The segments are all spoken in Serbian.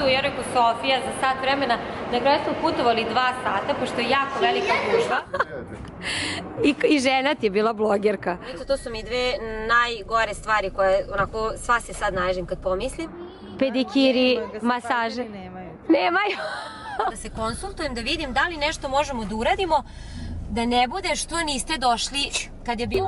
vodu, ja rekao Sofija za sat vremena, na kraju smo putovali 2 sata, pošto je jako velika gužva. I žena ti je bila blogerka. To su mi dve najgore stvari koje, onako, sva se sad naježim kad pomislim. Pedikiri, masaže. Nemaju. Da se konsultujem, da vidim da li nešto možemo da uradimo, da ne bude što niste došli kad je bilo...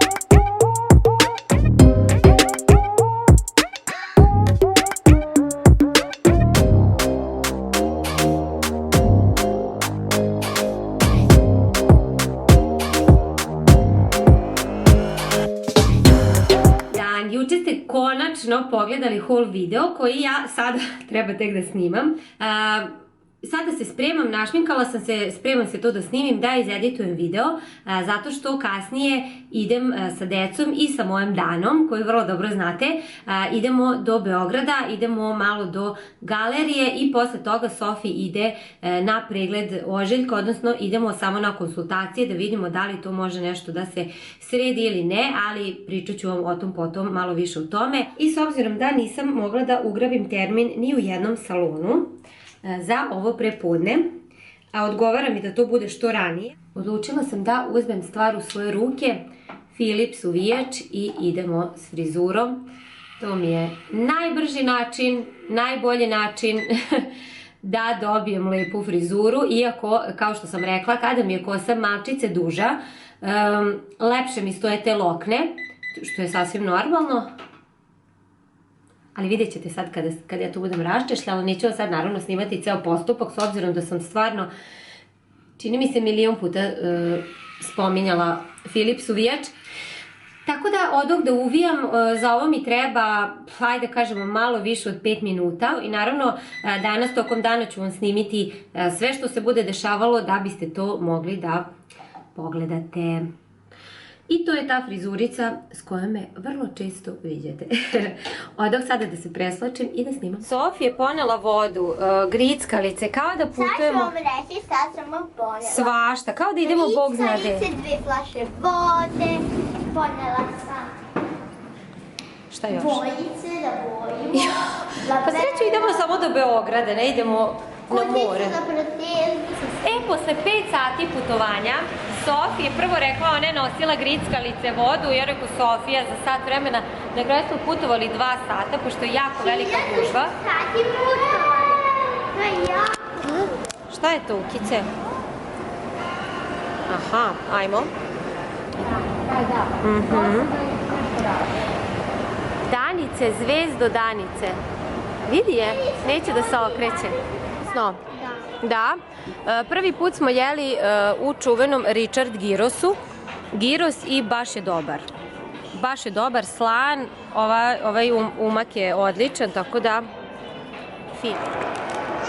Juče ste konačno pogledali haul video koji ja sada treba tek da snimam. Sada se spremam, našminkala sam se, spremam se to da snimim, da izeditujem video, zato što kasnije idem sa decom i sa mojim Danom, koji vrlo dobro znate, idemo do Beograda, idemo malo do galerije i posle toga Sofi ide na pregled ožiljka, odnosno idemo samo na konsultacije da vidimo da li to može nešto da se sredi ili ne, ali pričat ću vam o tom potom malo više o tome. I s obzirom da nisam mogla da ugrabim termin ni u jednom salonu za ovo prepodne, a odgovara mi da to bude što ranije, odlučila sam da uzmem stvar u svoje ruke, Philips uvijač i idemo s frizurom. To mi je najbrži način, najbolji način da dobijem lepu frizuru, iako, kao što sam rekla, kada mi je kosa malčice duža, lepše mi stoje te lokne, što je sasvim normalno. Ali vidjet ćete sad kada ja to budem raščešljala, neću sad naravno snimati ceo postupak, s obzirom da sam stvarno, čini mi se, milion puta spominjala Philips uvijač. Tako da odog da uvijam, za ovo mi treba, hajde kažemo, malo više od 5 minuta. I naravno, danas tokom dana ću vam snimiti sve što se bude dešavalo da biste to mogli da pogledate. I to je ta frizurica s kojom me vrlo često viđete. Odog sada da se preslačim i da snimam. Sofi je ponela vodu, grickalice, kao da putujemo... Sad ću vam reći šta sam vam ponela. Svašta, kao da idemo Bog zna gde. Grickalice, 2 flaše vode, ponela sam... Šta još? Bojice da bojimo. Pa sreću idemo samo do Beograda, ne idemo na more. Kuticu za proteznicu. Posle 5 sati putovanja, Sofi je prvo rekla, ona je nosila grickalice vodu, ja rekao Sofija za sat vremena, na kraju smo putovali 2 sata, pošto je jako velika gužva. 1000 sati putovanja, to je jako. Šta je to, Ukice? Aha, ajmo. Danice, zvezdo Danice. Vidi je, neće da se okreće. No. Da, prvi put smo jeli u čuvenom Richard Gyrosu. Gyros i baš je dobar. Baš je dobar, slan, ovaj umak je odličan, tako da fin.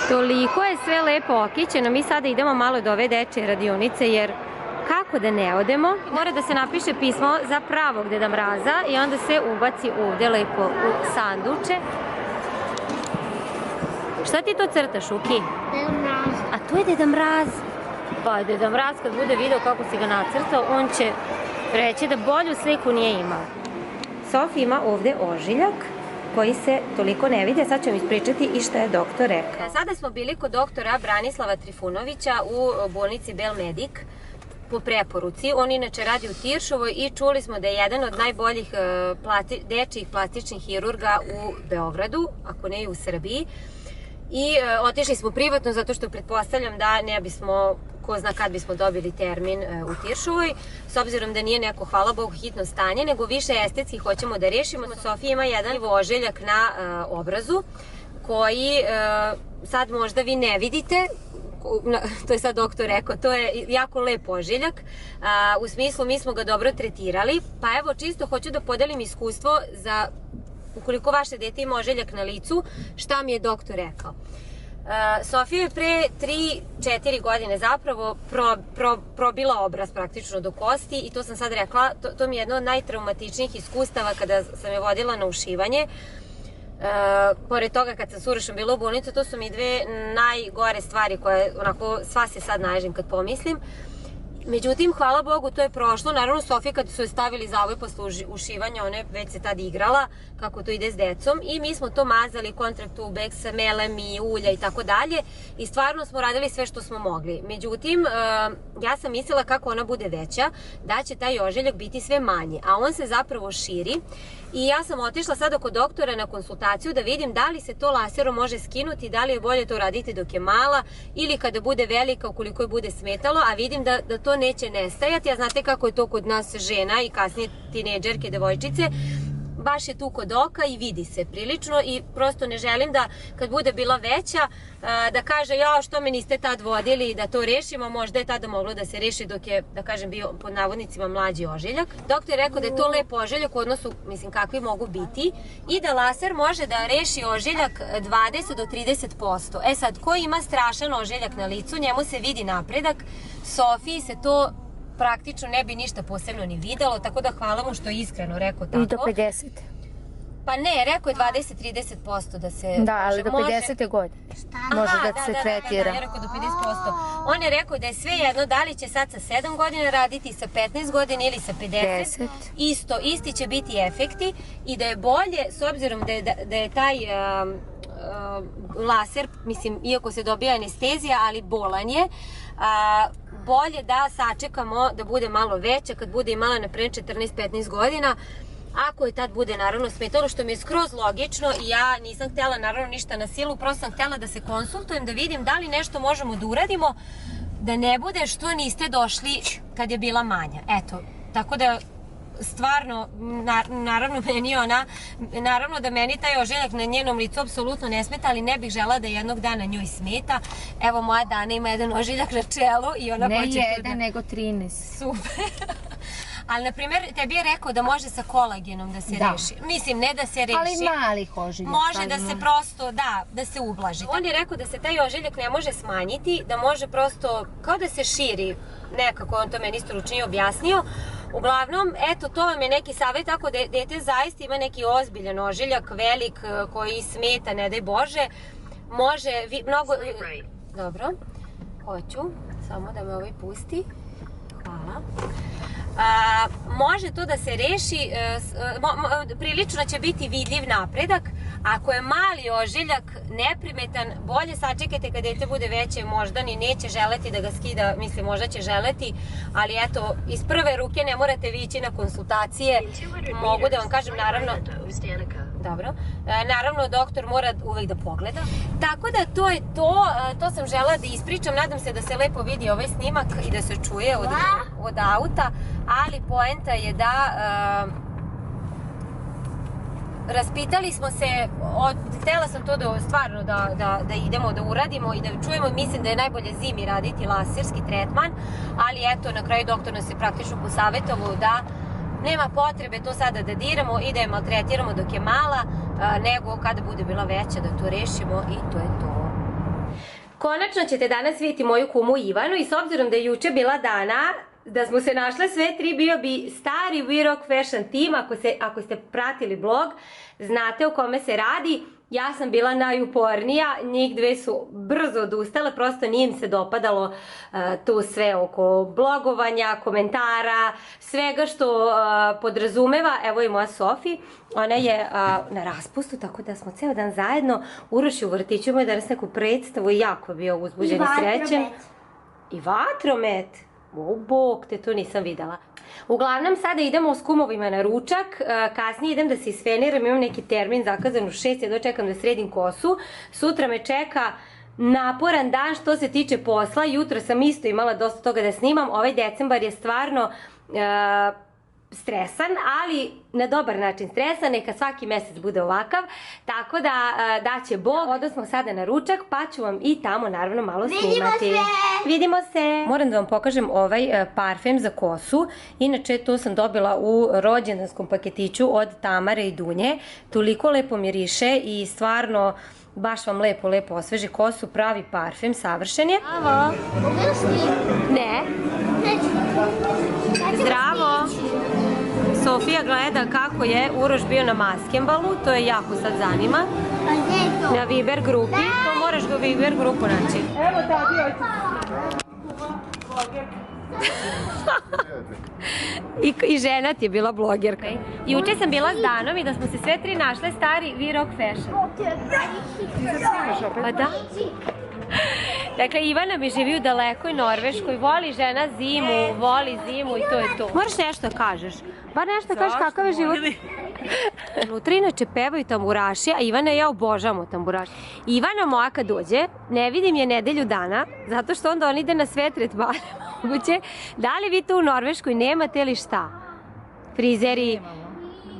Toliko je sve lepo okićeno, mi sada idemo malo do ove dečje radionice jer kako da ne odemo, mora da se napiše pismo za pravog Deda Mraza i onda se ubaci ovde lepo u sanduče. Šta ti to crtaš, Uki? Deda Mraz. A to je Deda Mraz. Pa Deda Mraz kad bude video kako si ga nacrtao, on će reći da bolju sliku nije imao. Sofi ima ovde ožiljak koji se toliko ne vidi, a sad ću vam ispričati i šta je doktor rekao. Sada smo bili kod doktora Branislava Trifunovića u bolnici Belmedik po preporuci. On inače radi u Tiršovoj i čuli smo da je jedan od najboljih dečijih plastičnih hirurga u Beogradu, ako ne i u Srbiji. I otišli smo privatno zato što pretpostavljam da ne bismo, ko zna kad bismo dobili termin u Tiršovoj, s obzirom da nije neko, hvala Bogu, hitno stanje, nego više estetski hoćemo da rešimo. Sofija ima jedan ožiljak na obrazu koji sad možda vi ne vidite, to je sad doktor rekao, to je jako lep ožiljak, u smislu mi smo ga dobro tretirali, pa evo čisto hoću da podelim iskustvo za ukoliko vaše dete ima ožiljak na licu, šta mi je doktor rekao. Sofija je pre 3-4 godine zapravo probila obraz praktično do kosti i to sam sad rekla, to mi je jedno od najtraumatičnijih iskustava kada sam je vodila na ušivanje. Pored toga kad sam s Urošom bila u bolnicu, to su mi dve najgore stvari koje onako sva se sad naježim kad pomislim. Međutim, hvala Bogu, to je prošlo. Naravno, Sofija kad su je stavili zavoj posle ušivanja, ona je već se tad igrala kako to ide s decom i mi smo to mazali, kontraktubeks, melem i ulja i tako dalje i stvarno smo radili sve što smo mogli. Međutim, ja sam mislila kako ona bude veća, da će taj ožiljak biti sve manji, a on se zapravo širi i ja sam otišla sada kod doktora na konsultaciju da vidim da li se to laserom može skinuti, da li je bolje to raditi dok je mala ili kada bude velika ukoliko je bude smetalo, a vidim da to neće nestajati, a znate kako je to kod nas žena i kasnije tinejdžerke, devojčice, baš je tu kod oka i vidi se prilično i prosto ne želim da kad bude bila veća da kaže ja što me niste tad vodili da to rešimo, možda je tada moglo da se reši dok je, da kažem, bio pod navodnicima mlađi ožiljak. Doktor je rekao da je to lep ožiljak u odnosu, mislim, kakvi mogu biti i da laser može da reši ožiljak 20 do 30%. E sad, ko ima strašan ožiljak na licu, njemu se vidi napredak, Sofiji se to praktično ne bi ništa posebno ni videlo, tako da hvala mu što je iskreno rekao tako. I do 50. Pa ne, rekao je 20-30% da se... Da, ali do 50. godine može da se tretira. Da, je rekao do 50%. On je rekao da je sve jedno da li će sad sa 7 godina raditi, sa 15 godina ili sa 50. Isti će biti efekti i da je bolje, s obzirom da je taj laser, mislim, iako se dobija anestezija, ali bolan je, bolje da sačekamo da bude malo veća, kad bude imala na primjer 14-15 godina, ako je tad bude naravno smetalo, što mi je skroz logično i ja nisam htjela naravno ništa na silu, prosto sam htjela da se konsultujem, da vidim da li nešto možemo da uradimo, da ne bude što niste došli kad je bila manja. Eto, tako da stvarno, naravno da meni taj ožiljak na njenom licu apsolutno ne smeta, ali ne bih žela da jednog dana njoj smeta. Evo, moja Dana ima jedan ožiljak na čelu i ona hoće... Ne jedan, nego 13. Super. Ali, na primjer, tebi je rekao da može sa kolagenom da se reši. Mislim, ne da se reši. Ali malih ožiljaka. Može da se prosto, da se ublaži. On je rekao da se taj ožiljak ne može smanjiti, da može prosto, kao da se širi, nekako on to meni stručnije objasnio. Uglavnom, eto, to vam je neki savjet, ako dete zaista ima neki ozbiljan ožiljak, velik, koji smeta, ne daj Bože, može mnogo... Dobro, hoću, samo da me ovaj pusti. Hvala. Može to da se reši, prilično će biti vidljiv napredak. Ako je mali ožiljak neprimetan, bolje sačekajte kad dete bude veće, možda ni neće želeti da ga skida, mislim možda će želeti, ali eto, iz prve ruke ne morate vi ići na konsultacije, mogu da vam kažem naravno... Dobro. Naravno, doktor mora uvek da pogleda. Tako da to je to sam žela da ispričam, nadam se da se lepo vidi ovaj snimak i da se čuje od auta, ali poenta je da raspitali smo se, htjela sam to da stvarno da idemo, da uradimo i da čujemo, mislim da je najbolje zimi raditi laserski tretman, ali eto, na kraju doktor nas je praktično posavjetovao da nema potrebe to sada da diramo i da je maltretiramo dok je mala, nego kada bude bila veća da to rešimo i to je to. Konačno ćete danas vidjeti moju kumu Ivanu i s obzirom da je juče bila Dana, da smo se našle sve tri, bio bi stari We Rock Fashion team, ako ste pratili blog, znate o kome se radi. Ja sam bila najupornija, njih dve su brzo odustale, prosto nije im se dopadalo to sve oko blogovanja, komentara, svega što podrazumeva. Evo i moja Sofi, ona je na raspustu, tako da smo ceo dan zajedno. Uroš je u vrtiću, imao je danas neku predstavu i jako bio uzbuđen i srećen. I vatromet. O, bog, te to nisam videla. Uglavnom, sada idemo s kumovima na ručak, kasnije idem da se isfeniram, imam neki termin zakazan u 6, ja dočekam da sredim kosu. Sutra me čeka naporan dan što se tiče posla, jutro sam isto imala dosta toga da snimam, ovaj decembar je stvarno stresan, ali na dobar način stresan, neka svaki mesec bude ovakav, tako da daće Bog. Odnosno sada na ručak, pa ću vam i tamo naravno malo snimati. Vidimo se! Moram da vam pokažem ovaj parfem za kosu, inače to sam dobila u rođendanskom paketiću od Tamare i Dunje, toliko lepo miriše i stvarno baš vam lepo osveži kosu, pravi parfem, savršen je. Zdravo! Ne? Zdravo! Sofija gleda kako je Uroš bio na maskembalu, to je jako sad zanima. Na Viber grupi, to moraš ga u Viber grupu naći. Evo da, bio I žena ti je bila blogerka. Juče sam bila s Danom i da smo se sve tri našle stari V-Rock Fashion. Pa da. Dakle, Ivana mi živi u dalekoj Norveškoj, voli žena zimu, voli zimu i to je to. Moraš nešto da kažeš. Bar nešto da kažeš kakav je život. Unutra inače pevaju tamburaši, a Ivana i ja obožavamo tamburaši. Ivana moja kad dođe, ne vidim je nedelju dana, zato što onda on ide na sve tretmane moguće. Da li vi to u Norveškoj nemate ili šta? Frizeri,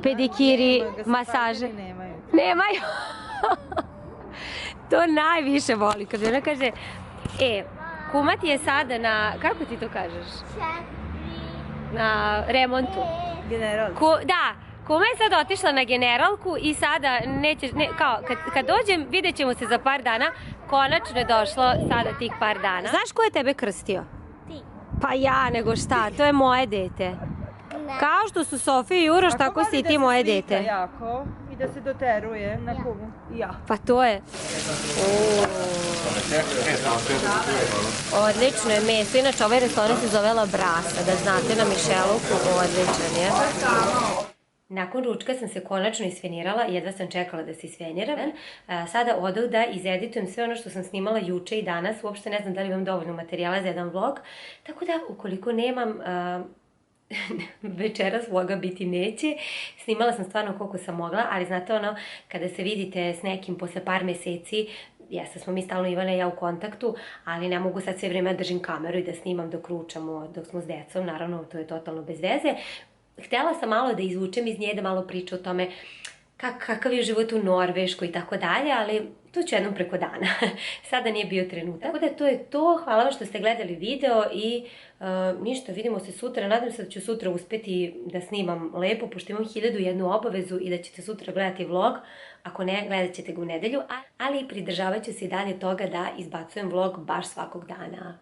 pedikiri, masaže? Nemaju. To najviše voli, kad ona kaže, kuma ti je sada na, kako ti to kažeš? Na remontu. Generalku. Da, kuma je sad otišla na generalku i sada neće, kao, kad dođem, vidjet ćemo se za par dana, konačno je došlo sada tih par dana. Znaš ko je tebe krstio? Ti. Pa ja, nego šta, to je moje dete. Kao što su Sofija i Uroš, tako si i ti moje dete. Ako voli da se slika jako i da se doteruje na kumu. I ja. Pa to je. Odlično je meso. Inače, ovaj restoran se zove La Brasa, da znate, na Mišelovku. Odličan je. Nakon ručka sam se konačno isfenirala, jedva sam čekala da se isfeniram. Sada odu da izeditujem sve ono što sam snimala juče i danas. Uopšte ne znam da li imam dovoljno materijala za jedan vlog. Tako da, ukoliko nemam... večeras vloga biti neće. Snimala sam stvarno koliko sam mogla, ali znate ono, kada se vidite s nekim posle par meseci, jeste smo mi stalno Ivana i ja u kontaktu, ali ne mogu sad sve vreme da držim kameru i da snimam dok ručamo, dok smo s decom, naravno to je totalno bez veze. Htela sam malo da izvučem iz nje, da malo priča o tome kakav je život u Norveškoj i tako dalje, ali to ću jednom preko dana. Sada nije bio trenutak. Tako da to je to. Hvala vam što ste gledali video i ništa, vidimo se sutra. Nadam se da ću sutra uspeti da snimam lepo, pošto imam 1001 obavezu i da ćete sutra gledati vlog. Ako ne, gledat ćete ga u nedelju, ali pridržavat ću se i dalje toga da izbacujem vlog baš svakog dana.